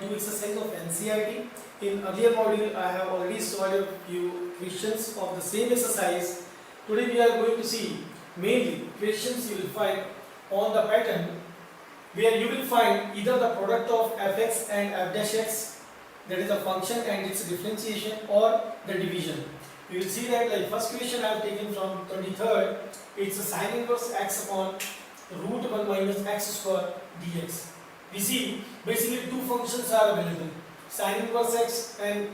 2 exercise of NCERT. In earlier module, I have already solved a few questions of the same exercise. Today we are going to see mainly questions you will find on the pattern where you will find either the product of fx and f dash x, that is a function and its differentiation, or the division. You will see that like first question I have taken from 23rd, it's a sine inverse x upon root 1 minus x square dx. We see basically two functions are available, sine inverse x and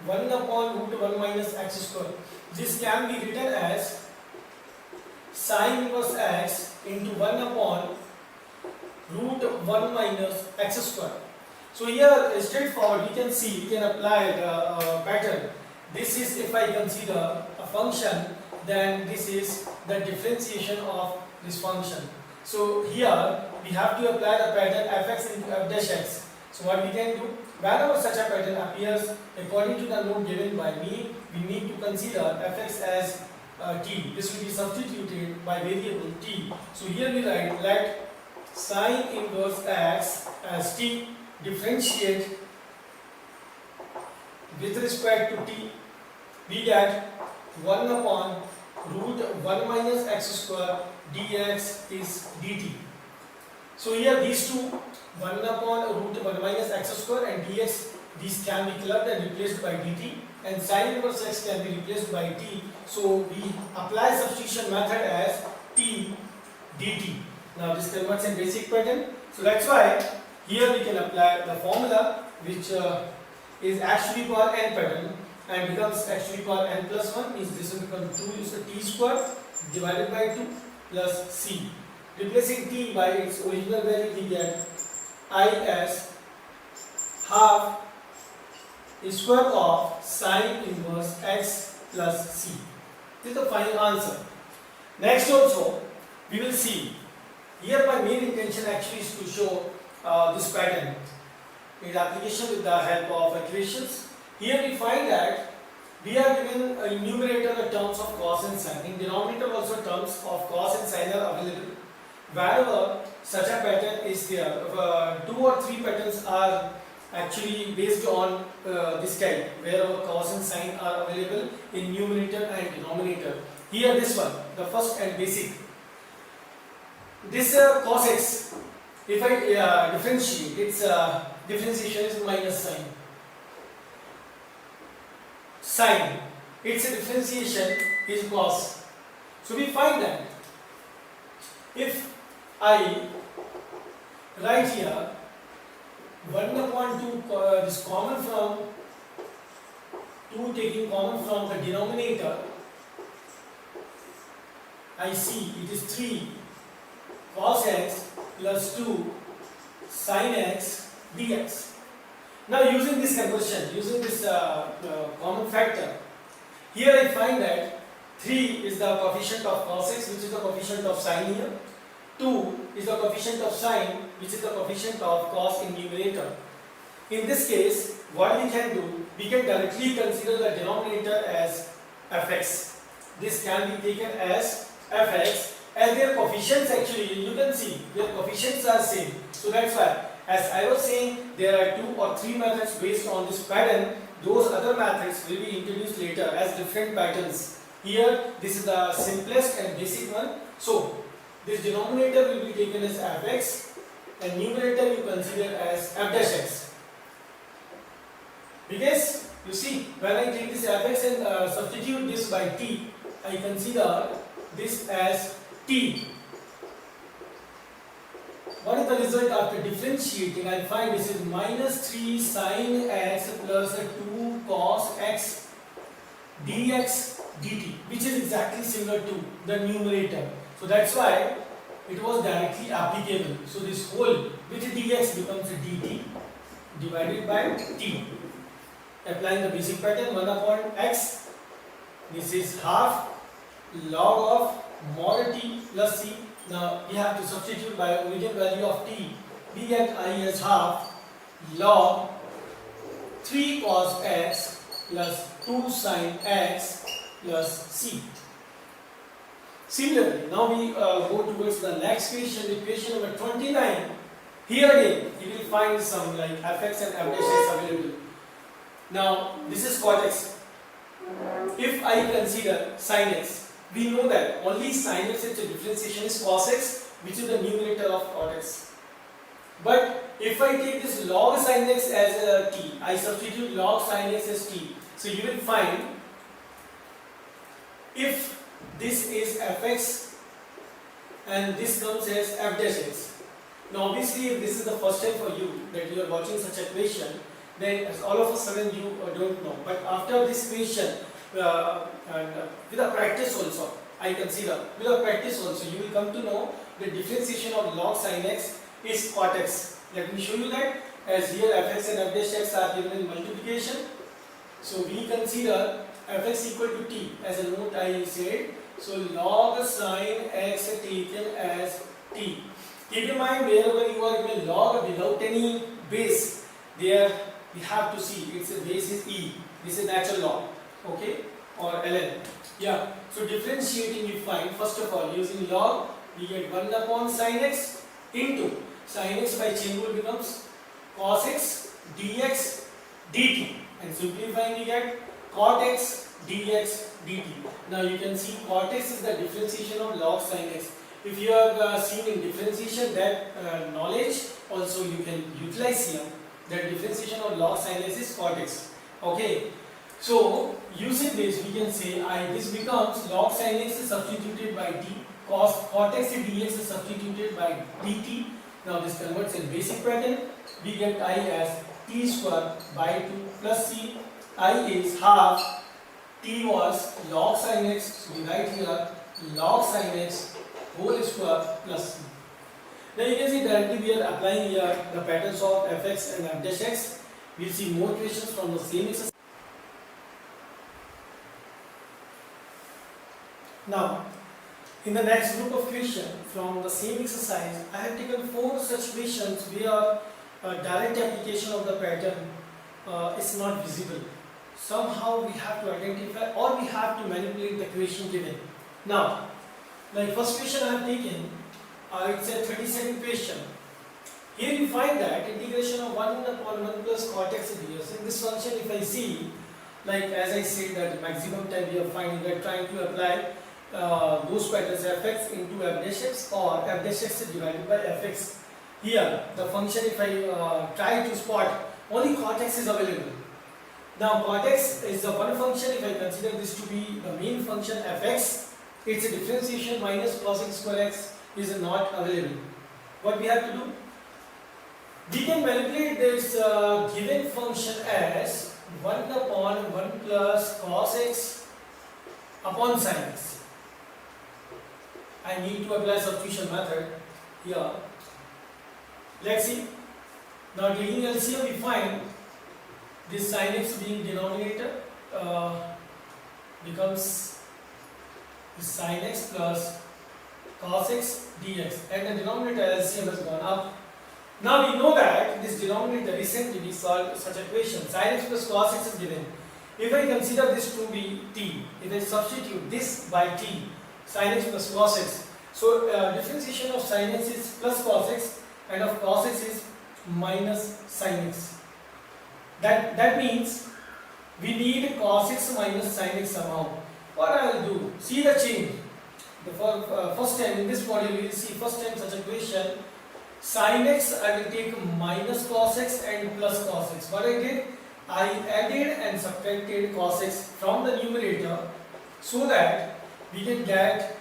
1 upon root 1 minus x square. This can be written as sine inverse x into 1 upon root 1 minus x square. So here straightforward, we can see, we can apply the pattern. This is, if I consider a function, then this is the differentiation of this function. So here we have to apply the pattern fx into f dash x. So what we can do, whenever such a pattern appears, according to the note given by me, we need to consider fx as t. This will be substituted by variable t. So here we write, let sine inverse x as t differentiate with respect to t. We get 1 upon root 1 minus x square dx is dt. So here these two, 1 upon root 1 minus x square and dx, these can be clubbed and replaced by dt, and sine inverse x can be replaced by t. So we apply substitution method as t dt. Now this converts in basic pattern. So that's why here we can apply the formula which is x to the power n pattern and becomes x to the power n plus 1, is this will become 2 is the t square divided by 2 plus c. Replacing t by its original value, we get I as half square of sine inverse x plus c. This is the final answer. Next also we will see, here my main intention actually is to show this pattern in application with the help of equations. Here we find that we are given a numerator the terms of cos and sin. In denominator also terms of cos and sin are available. Wherever such a pattern is there, 2 or 3 patterns are actually based on this type, wherever cos and sin are available in numerator and denominator. Here this one, the first and basic. This cos x, if I differentiate, its differentiation is minus sine. Sine, its differentiation is cos. So we find that if I write here 1 upon 2, this common from 2 taking common from the denominator, I see it is 3 cos x plus 2 sin x dx. Now using this conversion, using this common factor, here I find that 3 is the coefficient of cos x, which is the coefficient of sin here. 2 is the coefficient of sin, which is the coefficient of cos in numerator. In this case, what we can do, we can directly consider the denominator as fx. This can be taken as fx, as their coefficients actually, you can see, their coefficients are same. So that's why, as I was saying, there are 2 or 3 methods based on this pattern. Those other methods will be introduced later as different patterns. Here, this is the simplest and basic one. So, this denominator will be taken as fx and numerator you consider as f dash x. Because, you see, when I take this fx and substitute this by t, I consider this as t. What is the result after differentiating? I find this is minus 3 sin x plus 2 cos x dx dt, which is exactly similar to the numerator. So that's why it was directly applicable. So this whole with dx becomes a dt divided by t. Applying the basic pattern, 1 upon x, this is half log of mod t plus c. Now we have to substitute by original value of t. We get I as half log 3 cos x plus 2 sin x plus c. Similarly, now we go towards the next question, equation number 29. Here again, you will find some like fx and f dash x available. Now, this is cot x. If I consider sin x, we know that only sin x its differentiation is cos x, which is the numerator of cot x. But if I take this log sin x as a t, I substitute log sin x as t. So you will find if this is fx and this comes as f dash x. Now obviously if this is the first time for you that you are watching such a equation, then all of a sudden you don't know. But after this equation with a practice also, I consider with a practice also you will come to know the differentiation of log sin x is cot x. Let me show you that, as here fx and f dash x are given in multiplication. So we consider fx equal to t as a note I said. So log sin x taken as t. Keep in mind wherever you are given log without any base, there we have to see its base is e. This is natural log, okay, or ln. Yeah. So differentiating we find first of all using log we get 1 upon sin x into sin x by chain rule becomes cos x dx dt, and simplifying we get cot x dx dt. Now you can see cot x is the differentiation of log sin x. If you are seen in differentiation, that knowledge also you can utilize here. That differentiation of log sin x is cot x. Okay. So using this, we can say this becomes log sin x is substituted by d, cot x dx is substituted by dt. Now this converts in basic pattern. We get I as t square by 2 plus c. I is half. T was log sin x. So we write here log sin x whole square plus c. Now you can see directly we are applying here the patterns of fx and f dash x. We will see more questions from the same exercise. Now, in the next group of questions from the same exercise, I have taken 4 such questions where direct application of the pattern is not visible. Somehow we have to identify or we have to manipulate the question given. Now, like first question I have taken, it's a 32nd question. Here you find that integration of 1 upon 1 plus cot x ds. In this function, if I see, like as I said that maximum time we are finding, we are trying to apply those patterns fx into f dash x or f dash x divided by fx. Here the function, if I try to spot, only cot x is available. Now cot x is the one function. If I consider this to be the main function fx, its differentiation minus cos x square x is not available. What we have to do? We can manipulate this given function as 1 upon 1 plus cos x upon sin x. I need to apply substitution method here. Let's see. Now taking LCM, we find this sin x being denominator becomes sin x plus cos x dx, and the denominator LCM has gone up. Now we know that this denominator, recently we solved such equation, sin x plus cos x is given. If I consider this to be t, if I substitute this by t, sin x plus cos x, so differentiation of sin x is plus cos x and of cos x is minus sin x. That means we need cos x minus sin x somehow. What I will do, see the change. The first time in this module we will see first time such equation. Sin x I will take minus cos x and plus cos x. What I did, I added and subtracted cos x from the numerator so that we can get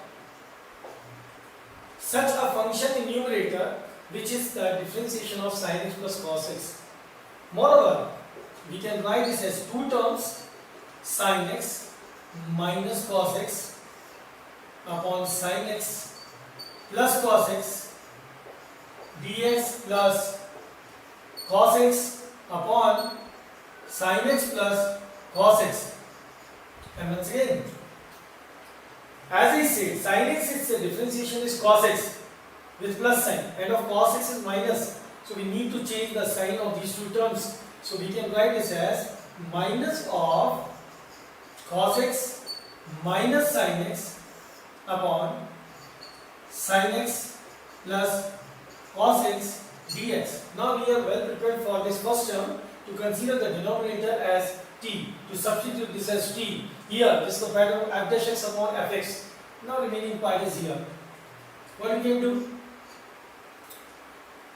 such a function in numerator which is the differentiation of sin x plus cos x. Moreover, we can write this as 2 terms, sin x minus cos x upon sin x plus cos x dx plus cos x upon sin x plus cos x. And once again, as I said, sin x its differentiation is cos x with plus sign, and of cos x is minus. So we need to change the sign of these 2 terms. So we can write this as minus of cos x minus sin x upon sin x plus cos x dx. Now we are well prepared for this first term to consider the denominator as t, to substitute this as t. Here this is the pattern of f dash x upon fx. Now remaining part is here. What we can do?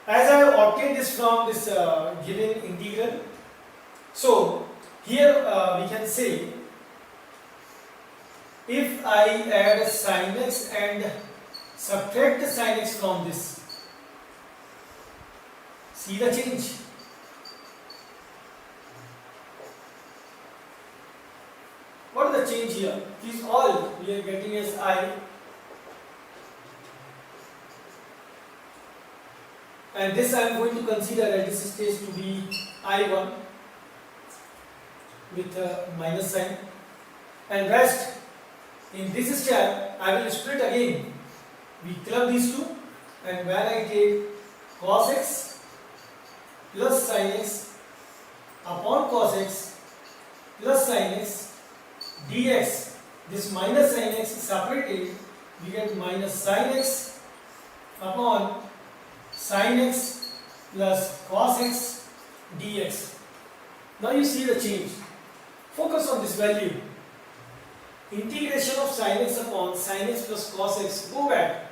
As I have obtained this from this given integral, so here we can say if I add sin x and subtract the sin x from this, see the change. What is the change here? These all we are getting as I, and this I am going to consider at this stage to be I1 with a minus sign, and rest in this step I will split again. We club these two, and when I take cos x plus sin x upon cos x plus sin x dx, this minus sin x is separated, we get minus sin x upon sin x plus cos x dx. Now you see the change. Focus on this value. Integration of sin x upon sin x plus cos x. Go back.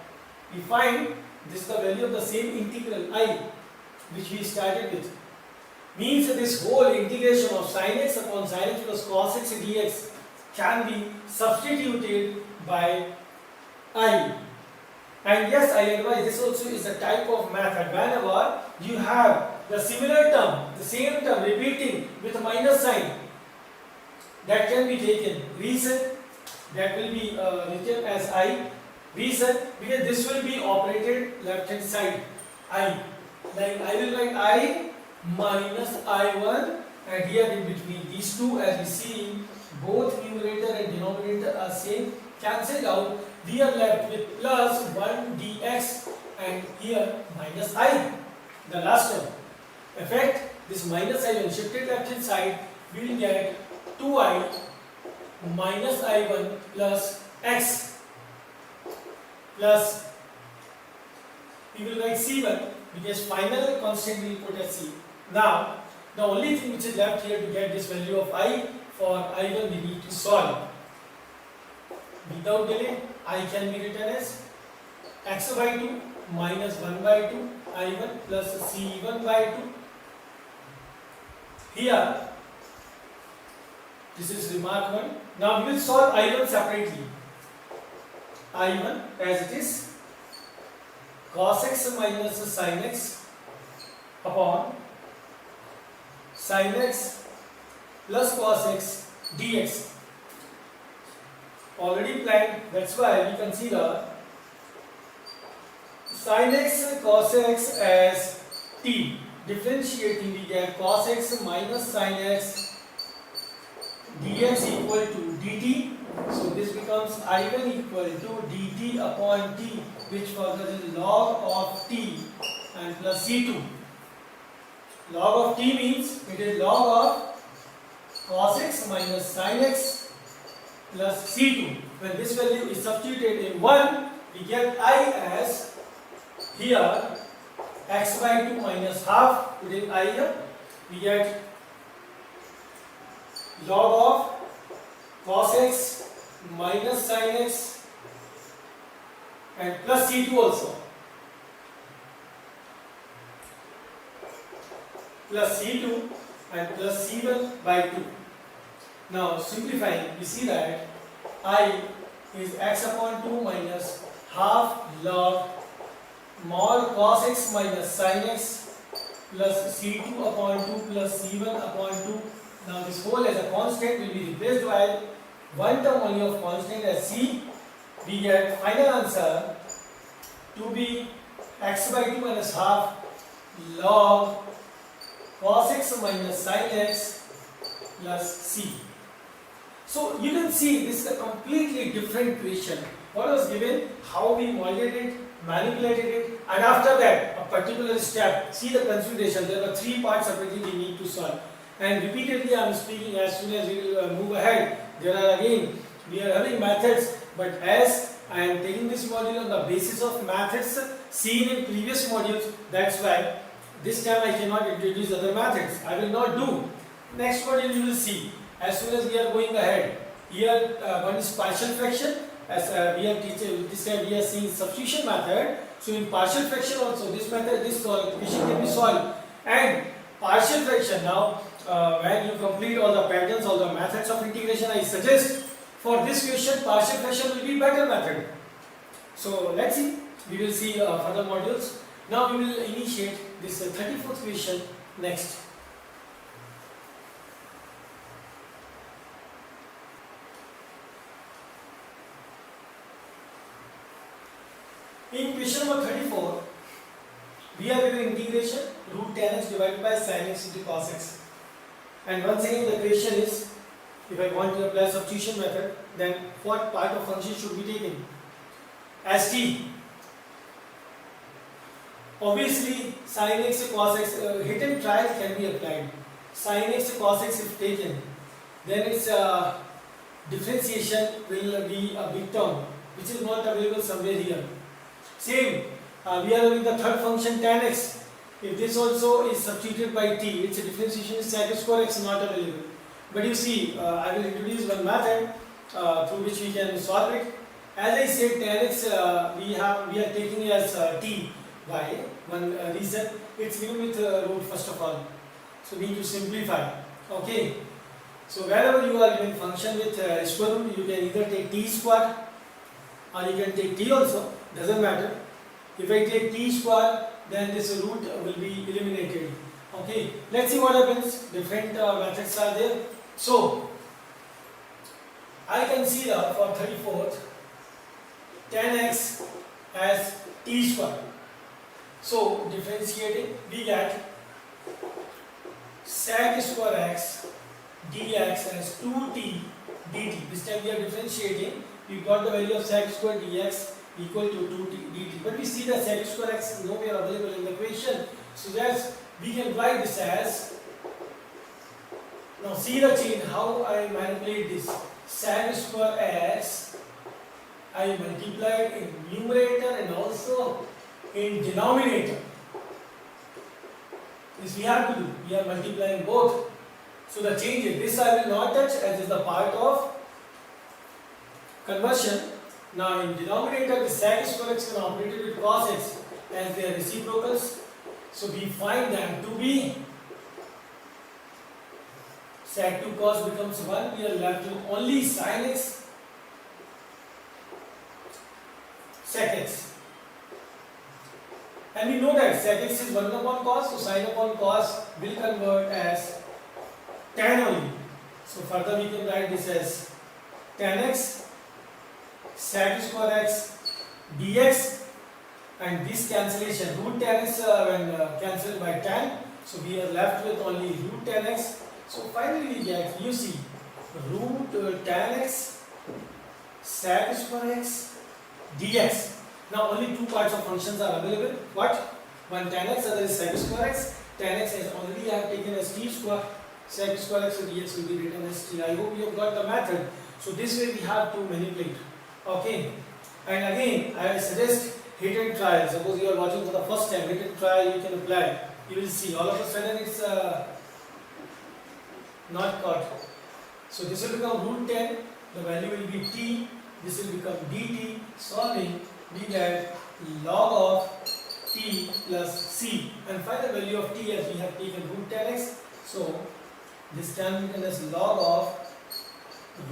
We find this is the value of the same integral I which we started with. Means that this whole integration of sin x upon sin x plus cos x dx can be substituted by I. And yes, I advise this also is a type of method. Whenever you have the similar term, the same term repeating with a minus sign, that can be taken. Reason that will be written as I. Reason because this will be operated left hand side. I. Like I will write I minus I1, and here in between these two, as we see, both numerator and denominator are same, cancelled out. We are left with plus 1 dx, and here minus I, the last term. Effect, this minus I when shifted left hand side, we will get 2i minus I1 plus x plus, we will write C1 because final constant we will put as C. Now, the only thing which is left here to get this value of I, for I1 we need to solve. Without delay, I can be written as x by 2 minus 1 by 2 I1 plus C1 by 2. Here, this is remark 1. Now we will solve I1 separately. I1 as it is cos x minus sin x upon sin x plus cos x dx. Already planned, that's why we consider sin x cos x as t. Differentiating, we get cos x minus sin x dx equal to dt. So this becomes I1 equal to dt upon t, which further is log of t and plus c2. Log of t means it is log of cos x minus sin x plus c2. When this value is substituted in 1, we get I as here x by 2 minus half, putting I here, we get log of cos x minus sin x and plus c2 also, plus c2 and plus c1 by 2. Now simplifying, we see that I is x upon 2 minus half log mod cos x minus sin x plus c2 upon 2 plus c1 upon 2. Now this whole as a constant will be replaced by one term only of constant as c. We get final answer to be x by 2 minus half log cos x minus sin x plus c. So you can see this is a completely different equation. What was given, how we molded it, manipulated it, and after that a particular step. See the consideration. There are 3 parts separately we need to solve. And repeatedly I am speaking, as soon as we will move ahead, there are again, we are having methods, but as I am taking this module on the basis of methods seen in previous modules, that's why this time I cannot introduce other methods. I will not do. Next module you will see. As soon as we are going ahead, here one is partial fraction. As we are teaching, this time we are seeing substitution method. So in partial fraction also, this method, this question can be solved. And partial fraction now, when you complete all the patterns, all the methods of integration, I suggest for this question, partial fraction will be better method. So let's see. We will see further modules. Now we will initiate this 34th question next. In question number 34, we are doing integration root tan x divided by sin x into cos x. And once again the question is, if I want to apply substitution method, then what part of function should be taken? As t. Obviously, sin x cos x, hidden trial can be applied. Sin x cos x if taken, then its differentiation will be a big term, which is not available somewhere here. Same, we are having the third function tan x. If this also is substituted by t, its differentiation is sec square x not available. But you see, I will introduce one method through which we can solve it. As I said, tan x we are taking as t. Why? One reason, it's given with root first of all. So we need to simplify. Okay. So wherever you are given function with square root, you can either take t square or you can take t also. Doesn't matter. If I take t square, then this root will be eliminated. Okay. Let's see what happens. Different methods are there. So I consider for 34th tan x as t square. So differentiating, we get sec square x dx as 2t dt. This time we are differentiating. We got the value of sec square dx equal to 2t dt. But we see that sec square x is nowhere available in the equation. So that's, we can write this as, now see the change, how I manipulate this. Sec square x, I multiplied in numerator and also in denominator. This we have to do. We are multiplying both. So the change is, this I will not touch as is the part of conversion. Now in denominator, the sec square x can operate with cos x as they are reciprocals. So we find them to be sec 2 cos becomes 1. We are left with only sin x sec x. And we know that sec x is 1 upon cos, so sin upon cos will convert as tan only. So further we can write this as tan x sec square x dx, and this cancellation root tan x when cancelled by tan, so we are left with only root tan x. So finally we get, you see, root tan x sec square x dx. Now only two parts of functions are available. What? One tan x, other is sec square x. Tan x as already I have taken as t square. Sec square x, so dx will be written as t. I hope you have got the method. So this way we have to manipulate. Okay. And again, I suggest hit and try. Suppose you are watching for the first time, hit and try, you can apply. You will see all of a sudden it's not caught. So this will become root 10. The value will be t. This will become dt. Solving, we get log of t plus c, and find the value of t as we have taken root 10x. So this can be written as log of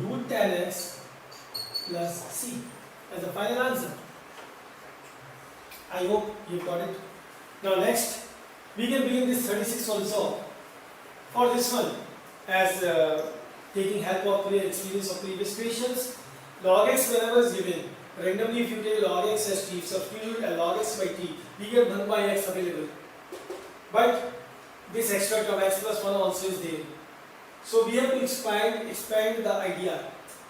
root 10x plus c as the final answer. I hope you got it. Now next, we can begin this 36 also. For this one, as taking help of the experience of previous questions, log x whenever is given, randomly if you take log x as t, substitute a log x by t, we get 1 by x available. But this extra term x plus 1 also is there. So we have to expand the idea.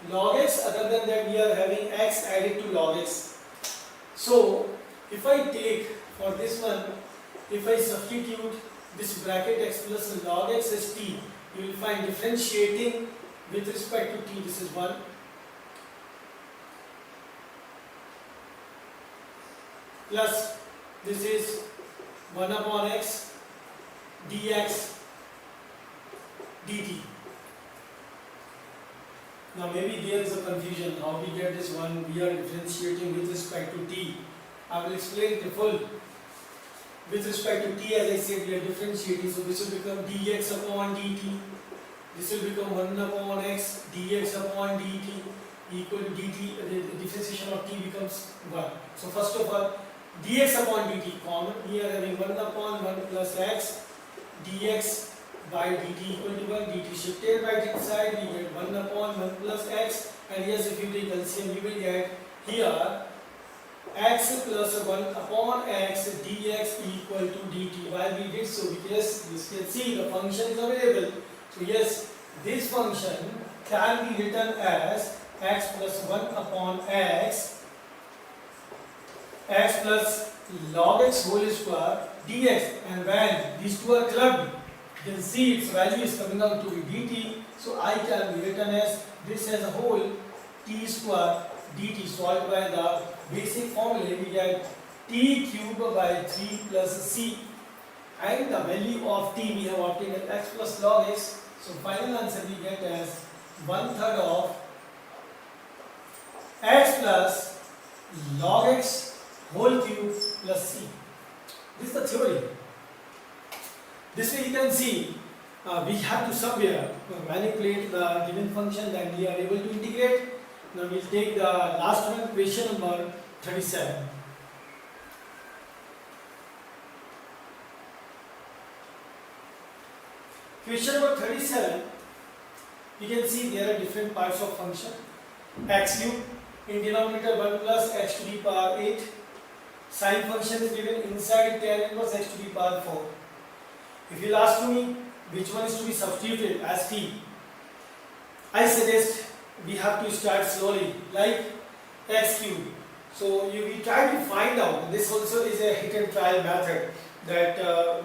Log x, other than that we are having x added to log x. So if I take for this one, if I substitute this bracket x plus log x as t, you will find differentiating with respect to t, this is 1. Plus this is 1 upon x dx dt. Now maybe there is a confusion how we get this one. We are differentiating with respect to t. I will explain it in full. With respect to t, as I said, we are differentiating, so this will become dx upon dt. This will become 1 upon x dx upon dt equal to dt. The differentiation of t becomes 1. So first of all, dx upon dt common. We are having 1 upon 1 plus x dx by dt equal to 1. Dt shifted right hand side, we get 1 upon 1 plus x, and yes, if you take LCM, you will get here x plus 1 upon x dx equal to dt. Why we did so? Because you can see the function is available. So yes, this function can be written as x plus 1 upon x plus log x whole square dx, and when these two are clubbed, you can see its value is coming out to be dt. So I can be written as this as a whole t square dt, solved by the basic formula. We get t cube by 3 plus c, and the value of t we have obtained as x plus log x. So final answer we get as 1/3 of x plus log x whole cube plus c. This is the theory. This way you can see we have to somewhere manipulate the given function, then we are able to integrate. Now we will take the last one, question number 37. Question number 37, you can see there are different parts of function. X cube in denominator 1 plus x to the power 8. Sine function is given inside tan inverse x to the power 4. If you ask me which one is to be substituted as t, I suggest we have to start slowly, like x cube. So we try to find out, this also is a hit and trial method, that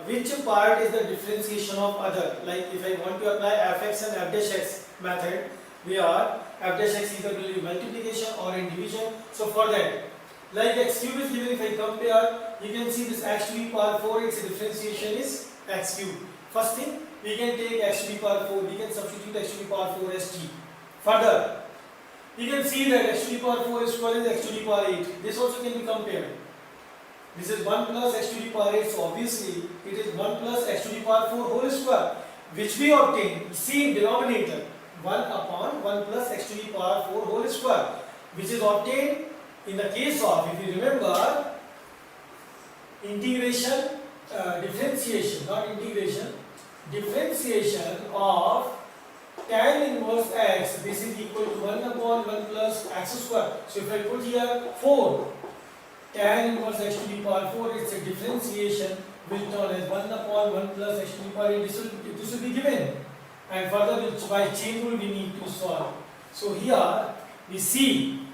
which part is the differentiation of other. Like if I want to apply fx and f dash x method, where f dash x either will be multiplication or in division. So for that, like x cube is given, if I compare, you can see this x to the power 4, its differentiation is x cube. First thing, we can take x to the power 4, we can substitute x to the power 4 as t. Further, you can see that x to the power 4 square is x to the power 8. This also can be compared. This is 1 plus x to the power 8, so obviously it is 1 plus x to the power 4 whole square, which we obtain, see in denominator, 1 upon 1 plus x to the power 4 whole square, which is obtained in the case of, if you remember, integration, differentiation, not integration, differentiation of tan inverse x, this is equal to 1 upon 1 plus x square. So if I put here 4, tan inverse x to the power 4, its a differentiation will turn as 1 upon 1 plus x to the power 8. This will be given, and further by chain rule we need to solve. So here we see,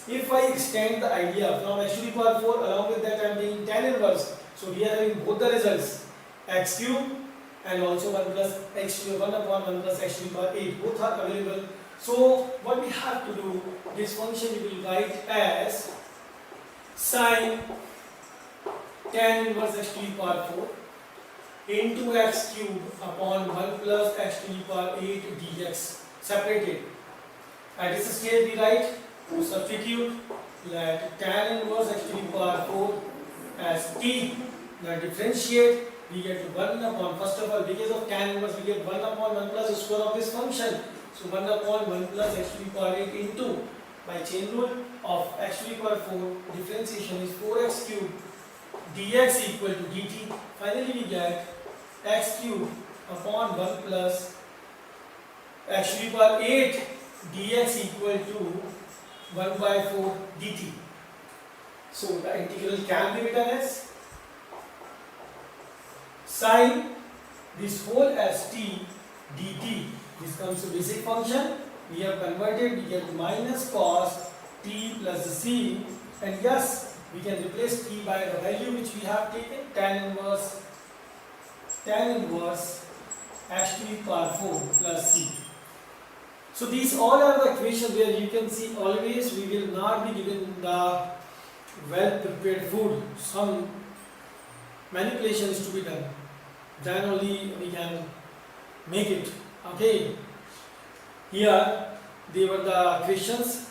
if I extend the idea from x to the power 4, along with that I am taking tan inverse. So we are having both the results, x cube and also 1 plus x to 1 upon 1 plus x to the power 8. Both are available. So what we have to do, this function we will write as sine tan inverse x to the power 4 into x cube upon 1 plus x to the power 8 dx, separated. At this stage we write, to substitute, let tan inverse x to the power 4 as t. Now differentiate, we get 1 upon, first of all, because of tan inverse we get 1 upon 1 plus the square of this function. So 1 upon 1 plus x to the power 8 into, by chain rule of x to the power 4, differentiation is 4x cube dx equal to dt. Finally we get x cube upon 1 plus x to the power 8 dx equal to 1 by 4 dt. So the integral can be written as sine this whole as t dt. This comes to basic function. We have converted, we get minus cos t plus c, and yes, we can replace t by the value which we have taken, tan inverse x to the power 4 plus c. So these all are the equations where you can see always we will not be given the well prepared food. Some manipulation is to be done. then only we can make it. Okay, here they were the questions,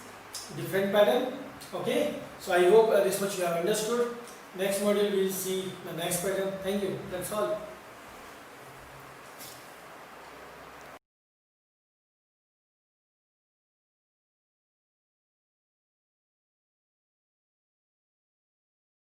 different pattern. Okay, so I hope this much you have understood. Next module we will see the next pattern. Thank you. That's all.